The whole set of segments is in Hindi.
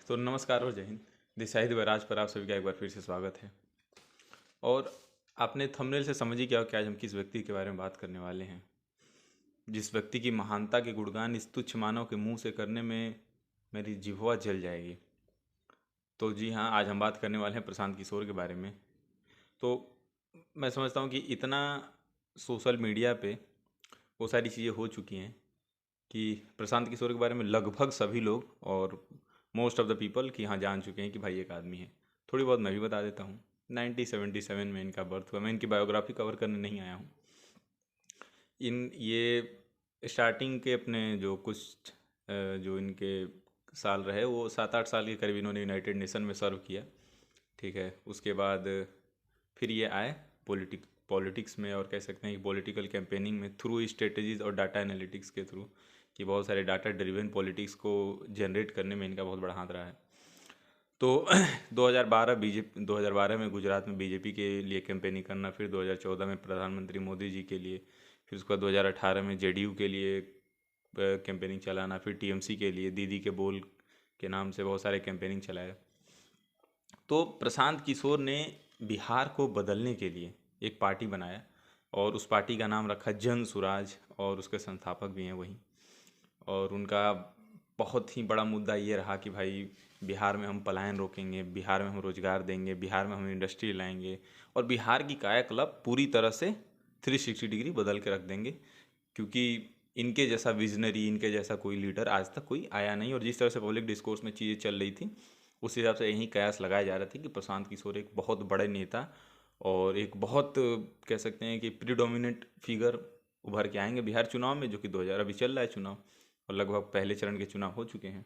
तो नमस्कार और जय हिंद। दिस शाहिद वैराज पर आप सभी का एक बार फिर से स्वागत है। और आपने थंबनेल से समझ ही किया कि आज हम किस व्यक्ति के बारे में बात करने वाले हैं, जिस व्यक्ति की महानता के गुणगान इस तुच्छ मानव के मुंह से करने में मेरी जिह्वा जल जाएगी। तो जी हाँ, आज हम बात करने वाले हैं प्रशांत किशोर के बारे में। तो मैं समझता हूँ कि इतना सोशल मीडिया पे वो सारी चीज़ें हो चुकी हैं कि प्रशांत किशोर के बारे में लगभग सभी लोग और मोस्ट ऑफ द पीपल कि हाँ जान चुके हैं कि भाई एक आदमी है। थोड़ी बहुत मैं भी बता देता हूँ। 1977 में इनका बर्थ हुआ। मैं इनकी बायोग्राफी कवर करने नहीं आया हूँ। इन ये स्टार्टिंग के अपने जो कुछ जो इनके साल रहे वो 7-8 साल के करीब इन्होंने यूनाइटेड नेशन में सर्व किया। ठीक है, उसके बाद फिर ये आए पॉलिटिक्स में, और कह सकते हैं कि पॉलिटिकल कैंपेनिंग में थ्रू स्ट्रेटजीज और डाटा एनालिटिक्स के थ्रू, कि बहुत सारे डाटा ड्रिवन पॉलिटिक्स को जनरेट करने में इनका बहुत बड़ा हाथ रहा है। तो 2012 में गुजरात में बीजेपी के लिए कैंपेनिंग करना, फिर 2014 में प्रधानमंत्री मोदी जी के लिए, फिर उसके बाद 2018 में जेडीयू के लिए कैंपेनिंग चलाना, फिर टीएमसी के लिए दीदी के बोल के नाम से बहुत सारे कैंपेनिंग चलाए। तो प्रशांत किशोर ने बिहार को बदलने के लिए एक पार्टी बनाया और उस पार्टी का नाम रखा जन सुराज, और उसके संस्थापक भी हैं वही। और उनका बहुत ही बड़ा मुद्दा ये रहा कि भाई बिहार में हम पलायन रोकेंगे, बिहार में हम रोजगार देंगे, बिहार में हम इंडस्ट्री लाएंगे और बिहार की कायाकल्प पूरी तरह से 360 डिग्री बदल के रख देंगे, क्योंकि इनके जैसा विजनरी, इनके जैसा कोई लीडर आज तक कोई आया नहीं। और जिस तरह से पब्लिक डिस्कोर्स में चीज़ें चल रही थी उस हिसाब से यही कयास लगाए जा रहे थे कि प्रशांत किशोर एक बहुत बड़े नेता और एक बहुत कह सकते हैं कि प्रीडोमिनेंट फिगर उभर के आएंगे बिहार चुनाव में, जो कि 2000 अभी चल रहा है चुनाव और लगभग पहले चरण के चुनाव हो चुके हैं।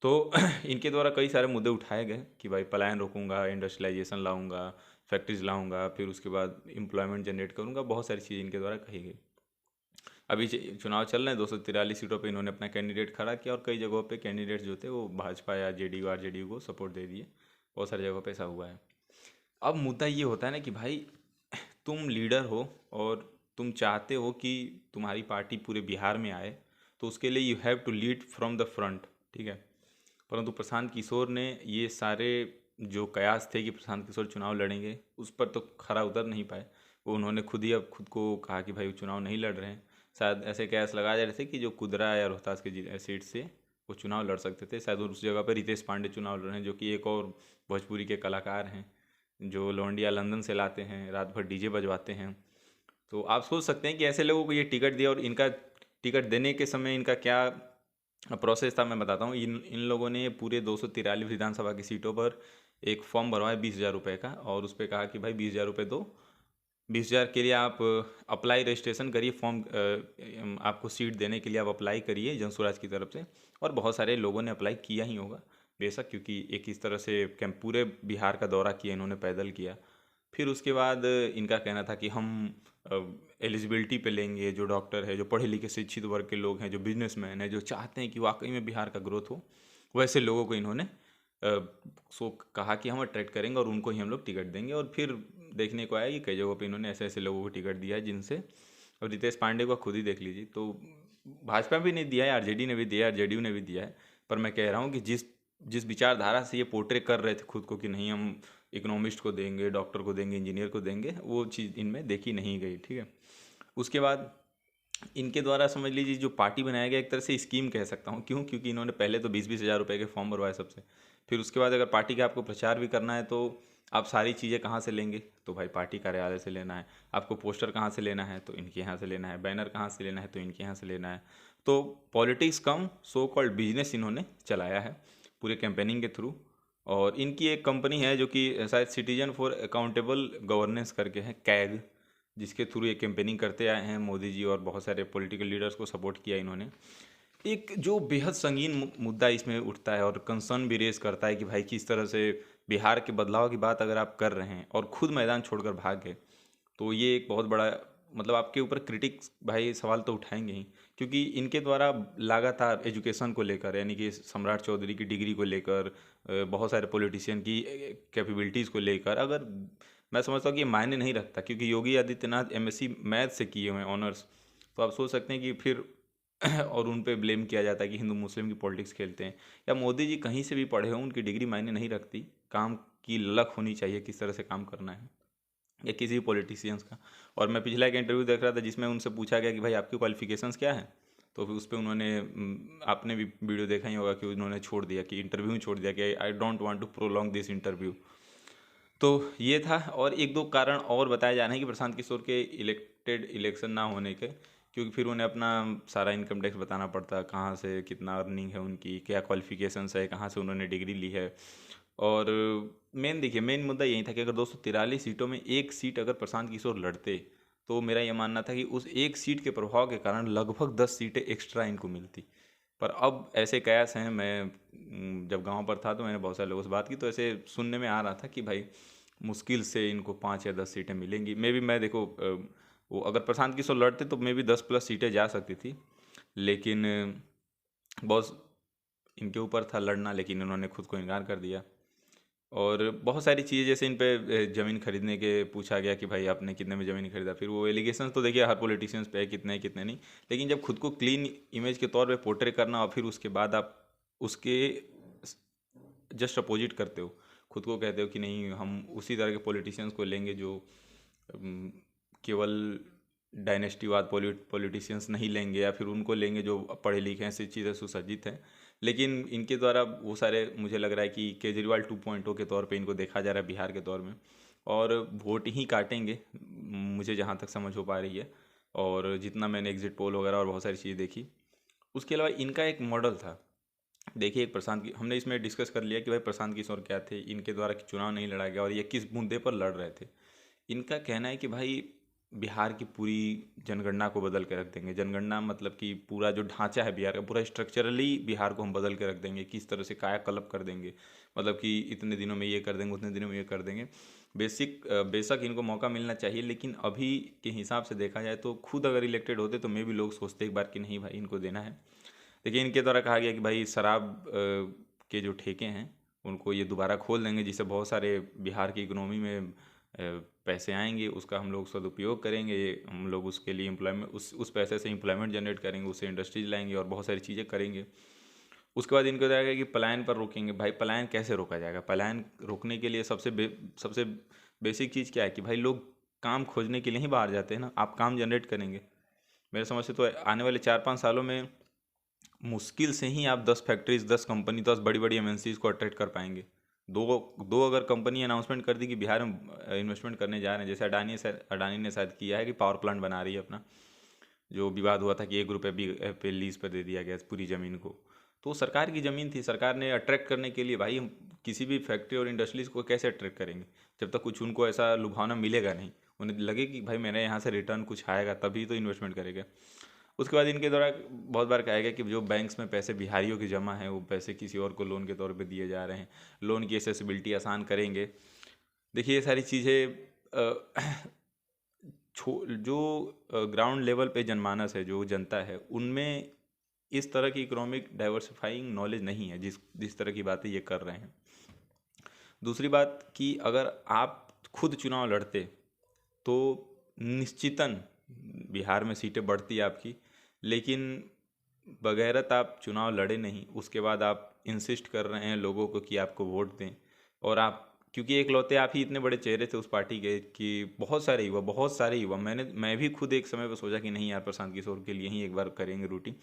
तो इनके द्वारा कई सारे मुद्दे उठाए गए कि भाई पलायन रोकूंगा, इंडस्ट्रियलाइजेशन लाऊंगा, फैक्ट्रीज लाऊंगा, फिर उसके बाद एम्प्लॉयमेंट जनरेट करूंगा, बहुत सारी चीज़ें इनके द्वारा कही गई। अभी चुनाव चल रहे हैं, 243 सीटों पे इन्होंने अपना कैंडिडेट खड़ा किया और कई जगहों पे कैंडिडेट्स जो थे वो भाजपा या जेडीयू आरजेडीयू को सपोर्ट दे दिए। बहुत सारी जगहों पे ऐसा हुआ है। अब मुद्दा ये होता है ना कि भाई तुम लीडर हो और तुम चाहते हो कि तुम्हारी पार्टी पूरे बिहार में आए, तो उसके लिए you have to lead from the front. ठीक है, परंतु प्रशांत किशोर ने ये सारे जो कयास थे कि प्रशांत किशोर चुनाव लड़ेंगे, उस पर तो खरा उतर नहीं पाए। वो उन्होंने खुद ही अब खुद को कहा कि भाई वो चुनाव नहीं लड़ रहे हैं। शायद ऐसे कयास लगाए जा रहे थे कि जो कुदरा या रोहतास के सीट से वो चुनाव लड़ सकते थे, शायद उस जगह पर रितेश पांडे चुनाव लड़ रहे हैं, जो कि एक और भोजपुरी के कलाकार हैं जो लौंडिया लंदन से लाते हैं, रात भर डीजे बजवाते हैं। तो आप सोच सकते हैं कि ऐसे लोगों को ये टिकट दिया, और इनका टिकट देने के समय इनका क्या प्रोसेस था मैं बताता हूँ। इन लोगों ने पूरे 243 विधानसभा की सीटों पर एक फॉर्म भरवाया 20,000 रुपये का, और उस पर कहा कि भाई 20,000 रुपये दो, 20,000 के लिए आप अप्लाई रजिस्ट्रेशन करिए, फॉर्म आपको सीट देने के लिए आप अप्लाई करिए जनसुराज की तरफ से। और बहुत सारे लोगों ने अप्लाई किया ही होगा बेशक, क्योंकि एक इस तरह से कैंप पूरे बिहार का दौरा किया इन्होंने, पैदल किया। फिर उसके बाद इनका कहना था कि हम एलिजिबिलिटी पे लेंगे, जो डॉक्टर है, जो पढ़े लिखे शिक्षित वर्ग के लोग हैं, जो बिजनेसमैन हैं, जो चाहते हैं कि वाकई में बिहार का ग्रोथ हो, वैसे लोगों को इन्होंने सो कहा कि हम अट्रैक्ट करेंगे और उनको ही हम लोग टिकट देंगे। और फिर देखने को आया कि कई जगहों पे इन्होंने ऐसे ऐसे लोगों को टिकट दिया है जिनसे, और रितेश पांडे को खुद ही देख लीजिए। तो भाजपा भी नहीं दिया है, आरजेडी ने भी दिया है, जेडीयू ने भी दिया है। पर मैं कह रहा हूँ कि जिस जिस विचारधारा से ये पोर्ट्रे कर रहे थे खुद को कि नहीं हम इकोनॉमिस्ट को देंगे, डॉक्टर को देंगे, इंजीनियर को देंगे, वो चीज़ इनमें देखी नहीं गई। ठीक है, उसके बाद इनके द्वारा समझ लीजिए जो पार्टी बनाया गया, एक तरह से स्कीम कह सकता हूँ। क्यों? क्योंकि इन्होंने पहले तो 20-20 हज़ार रुपये के फॉर्म भरवाए सबसे। फिर उसके बाद अगर पार्टी का आपको प्रचार भी करना है तो आप सारी चीज़ें कहाँ से लेंगे? तो भाई पार्टी कार्यालय से लेना है। आपको पोस्टर कहाँ से लेना है? तो इनके यहाँ से लेना है। बैनर कहाँ से लेना है? तो इनके यहाँ से लेना है। तो पॉलिटिक्स कम सो कॉल्ड बिजनेस इन्होंने चलाया है पूरे कैंपेनिंग के थ्रू। और इनकी एक कंपनी है जो कि शायद सिटीजन फॉर अकाउंटेबल गवर्नेंस करके है, कैग, जिसके थ्रू ये कैंपेनिंग करते आए हैं मोदी जी, और बहुत सारे पॉलिटिकल लीडर्स को सपोर्ट किया इन्होंने। एक जो बेहद संगीन मुद्दा इसमें उठता है और कंसर्न भी रेज करता है कि भाई किस तरह से बिहार के बदलाव की बात अगर आप कर रहे हैं और खुद मैदान छोड़कर भाग गए, तो ये एक बहुत बड़ा, मतलब आपके ऊपर क्रिटिक्स भाई सवाल तो उठाएंगे ही। क्योंकि इनके द्वारा लगातार एजुकेशन को लेकर, यानी कि सम्राट चौधरी की डिग्री को लेकर, बहुत सारे पॉलिटिशियन की कैपेबिलिटीज़ को लेकर, अगर मैं समझता हूँ कि ये मायने नहीं रखता, क्योंकि योगी आदित्यनाथ एमएससी मैथ से किए हुए हैं ऑनर्स। तो आप सोच सकते हैं कि फिर और उन पे ब्लेम किया जाता है कि हिंदू मुस्लिम की पॉलिटिक्स खेलते हैं। या मोदी जी कहीं से भी पढ़े हों, उनकी डिग्री मायने नहीं रखती, काम की ललक होनी चाहिए किस तरह से काम करना है, या किसी भी पॉलिटिशियंस का। और मैं पिछला एक इंटरव्यू देख रहा था जिसमें उनसे पूछा गया कि भाई आपकी क्वालिफिकेशंस क्या हैं, तो फिर उस पर उन्होंने आपने भी वीडियो देखा ही होगा कि उन्होंने छोड़ दिया, कि इंटरव्यू छोड़ दिया कि I don't want to prolong this interview. तो ये था। और एक दो कारण और बताए जा रहे हैं कि प्रशांत किशोर के इलेक्शन ना होने के, क्योंकि फिर उन्हें अपना सारा इनकम टैक्स बताना पड़ता है, कहाँ से कितना अर्निंग है उनकी, क्या क्वालिफिकेशंस है, कहाँ से उन्होंने डिग्री ली है। और देखिए मेन मुद्दा यही था कि अगर 243 सीटों में एक सीट अगर प्रशांत किशोर लड़ते, तो मेरा ये मानना था कि उस एक सीट के प्रभाव के कारण लगभग 10 सीटें एक्स्ट्रा इनको मिलती। पर अब ऐसे कयास हैं, मैं जब गांव पर था तो मैंने बहुत सारे लोगों से बात की, तो ऐसे सुनने में आ रहा था कि भाई मुश्किल से इनको 5 या 10 सीटें मिलेंगी। मे बी मैं देखो वो अगर प्रशांत किशोर लड़ते तो मे बी 10+ सीटें जा सकती थी, लेकिन बहुत इनके ऊपर था लड़ना, लेकिन इन्होंने खुद को इनकार कर दिया। और बहुत सारी चीज़ें जैसे इन पे ज़मीन खरीदने के पूछा गया कि भाई आपने कितने में ज़मीन खरीदा, फिर वो एलिगेशन तो देखिए हर पॉलिटिशियंस पे है कितने कितने नहीं, लेकिन जब खुद को क्लीन इमेज के तौर पे पोर्ट्रे करना और फिर उसके बाद आप उसके जस्ट अपोजिट करते हो, खुद को कहते हो कि नहीं हम उसी तरह के पॉलिटिशियंस को लेंगे जो केवल डायनेस्टीवाद पॉलिटिशियंस नहीं लेंगे, या फिर उनको लेंगे जो पढ़े लिखे हैं, शिक्षित है, सुसज्जित हैं। लेकिन इनके द्वारा वो सारे, मुझे लग रहा है कि केजरीवाल 2.0 के तौर पे इनको देखा जा रहा है बिहार के तौर में, और वोट ही काटेंगे मुझे जहाँ तक समझ हो पा रही है। और जितना मैंने एग्जिट पोल वगैरह और बहुत सारी चीज़ें देखी, उसके अलावा इनका एक मॉडल था। देखिए एक प्रशांत की हमने इसमें डिस्कस कर लिया कि भाई प्रशांत किशोर क्या थे, इनके द्वारा चुनाव नहीं लड़ा गया और ये किस मुद्दे पर लड़ रहे थे। इनका कहना है कि भाई बिहार की पूरी जनगणना को बदल के रख देंगे। जनगणना मतलब कि पूरा जो ढांचा है बिहार का, पूरा स्ट्रक्चरली बिहार को हम बदल के रख देंगे, किस तरह से कायाकल्प कर देंगे, मतलब कि इतने दिनों में ये कर देंगे, उतने दिनों में ये कर देंगे। बेशक इनको मौका मिलना चाहिए, लेकिन अभी के हिसाब से देखा जाए तो खुद अगर इलेक्टेड होते तो मे भी लोग सोचते एक बार कि नहीं भाई इनको देना है। देखिए इनके द्वारा कहा गया कि भाई शराब के जो ठेके हैं उनको ये दोबारा खोल देंगे, जिससे बहुत सारे बिहार की इकोनॉमी में पैसे आएंगे, उसका हम लोग सदुपयोग करेंगे, हम लोग उसके लिए एम्प्लॉयमेंट उस पैसे से एम्प्लॉयमेंट जनरेट करेंगे, उससे इंडस्ट्रीज लाएंगे और बहुत सारी चीज़ें करेंगे। उसके बाद इनको जाएगा कि पलायन पर रोकेंगे। भाई पलायन कैसे रोका जाएगा? पलायन रोकने के लिए सबसे बेसिक चीज़ क्या है कि भाई लोग काम खोजने के लिए ही बाहर जाते हैं ना, आप काम जनरेट करेंगे। मेरे समझ से तो आने वाले 4-5 सालों में मुश्किल से ही आप 10 फैक्ट्रीज, 10 कंपनी, 10 बड़ी बड़ी एमएनसीज को अट्रैक्ट कर पाएंगे। दो दो अगर कंपनी अनाउंसमेंट कर दी कि बिहार में इन्वेस्टमेंट करने जा रहे हैं, जैसे अडानी ने शायद किया है कि पावर प्लांट बना रही है अपना, जो विवाद हुआ था कि 1 रुपये भी पे लीज पर दे दिया गया पूरी ज़मीन को। तो सरकार की ज़मीन थी, सरकार ने अट्रैक्ट करने के लिए, भाई हम किसी भी फैक्ट्री और इंडस्ट्रीज़ को कैसे अट्रैक्ट करेंगे जब तक कुछ उनको ऐसा लुभावना मिलेगा नहीं, उन्हें लगे कि भाई मेरे यहाँ से रिटर्न कुछ आएगा तभी तो इन्वेस्टमेंट करेगा। उसके बाद इनके द्वारा बहुत बार कहा गया कि जो बैंक्स में पैसे बिहारियों की जमा है वो पैसे किसी और को लोन के तौर पे दिए जा रहे हैं, लोन की एसेसिबिलिटी आसान करेंगे। देखिए ये सारी चीज़ें जो ग्राउंड लेवल पे जनमानस है, जो जनता है, उनमें इस तरह की इकोनॉमिक डाइवर्सिफाइंग नॉलेज नहीं है जिस जिस तरह की बातें ये कर रहे हैं। दूसरी बात कि अगर आप खुद चुनाव लड़ते तो निश्चितन बिहार में सीटें बढ़ती आपकी, लेकिन बगैरत आप चुनाव लड़े नहीं, उसके बाद आप इंसिस्ट कर रहे हैं लोगों को कि आपको वोट दें। और आप क्योंकि एकलौते आप ही इतने बड़े चेहरे थे उस पार्टी के कि बहुत सारे युवा मैं भी खुद एक समय पर सोचा कि नहीं यार प्रशांत किशोर के लिए ही एक बार करेंगे रूटी,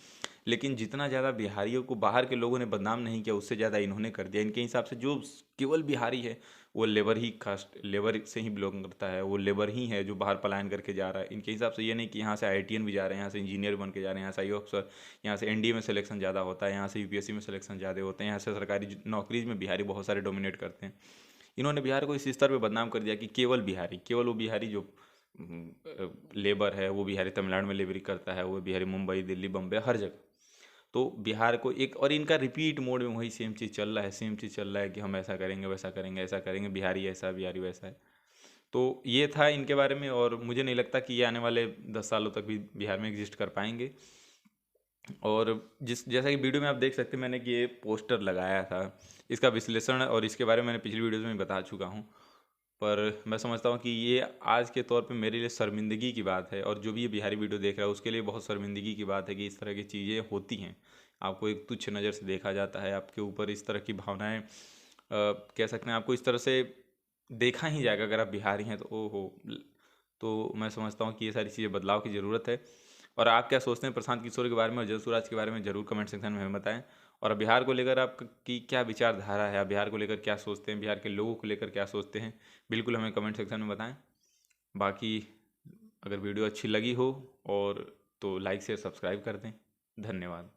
लेकिन जितना ज़्यादा बिहारियों को बाहर के लोगों ने बदनाम नहीं किया उससे ज़्यादा इन्होंने कर दिया। इनके हिसाब से जो केवल बिहारी है वो लेबर से ही बिलोंग करता है, वो लेबर ही है जो बाहर पलायन करके जा रहा है। इनके हिसाब से ये नहीं कि यहाँ से आईआईटीएन भी जा रहे हैं, यहाँ से इंजीनियर बन के जा रहे हैं, यहाँ से आईओ अफसर, यहाँ से एनडीए में सिलेक्शन ज़्यादा होता है, यहाँ से यूपीएससी में सिलेक्शन ज़्यादा होते हैं, यहाँ से सरकारी नौकरीज में बिहारी बहुत सारे डोमिनेट करते हैं। इन्होंने बिहार को इस स्तर पे बदनाम कर दिया कि केवल वो बिहारी जो लेबर है, वो बिहारी तमिलनाडु में लेबरी करता है, वो बिहारी मुंबई दिल्ली बम्बई हर जगह। तो बिहार को एक, और इनका रिपीट मोड में वही सेम चीज़ चल रहा है, सेम चीज़ चल रहा है कि हम ऐसा करेंगे वैसा करेंगे, ऐसा करेंगे, बिहारी ऐसा बिहारी वैसा है। तो ये था इनके बारे में, और मुझे नहीं लगता कि ये आने वाले 10 सालों तक भी बिहार में एग्जिस्ट कर पाएंगे। और जैसा कि वीडियो में आप देख सकते हैं मैंने कि ये पोस्टर लगाया था, इसका विश्लेषण और इसके बारे में मैंने पिछली वीडियोज़ में बता चुका हूँ। पर मैं समझता हूँ कि ये आज के तौर पे मेरे लिए शर्मिंदगी की बात है, और जो भी ये बिहारी वीडियो देख रहा है उसके लिए बहुत शर्मिंदगी की बात है कि इस तरह की चीज़ें होती हैं। आपको एक तुच्छ नज़र से देखा जाता है, आपके ऊपर इस तरह की भावनाएं कह सकते हैं, आपको इस तरह से देखा ही जाएगा अगर आप बिहारी हैं तो। ओहो। तो मैं समझता हूँ कि ये सारी चीज़ें बदलाव की ज़रूरत है। और आप क्या सोचते हैं प्रशांत किशोर के बारे में और जय सूरज के बारे में, ज़रूर कमेंट सेक्शन में हमें बताएं। और बिहार को लेकर आपकी क्या विचारधारा है, आप बिहार को लेकर क्या सोचते हैं, बिहार के लोगों को लेकर क्या सोचते हैं, बिल्कुल हमें कमेंट सेक्शन में बताएं। बाकी अगर वीडियो अच्छी लगी हो और तो लाइक शेयर सब्सक्राइब कर दें। धन्यवाद।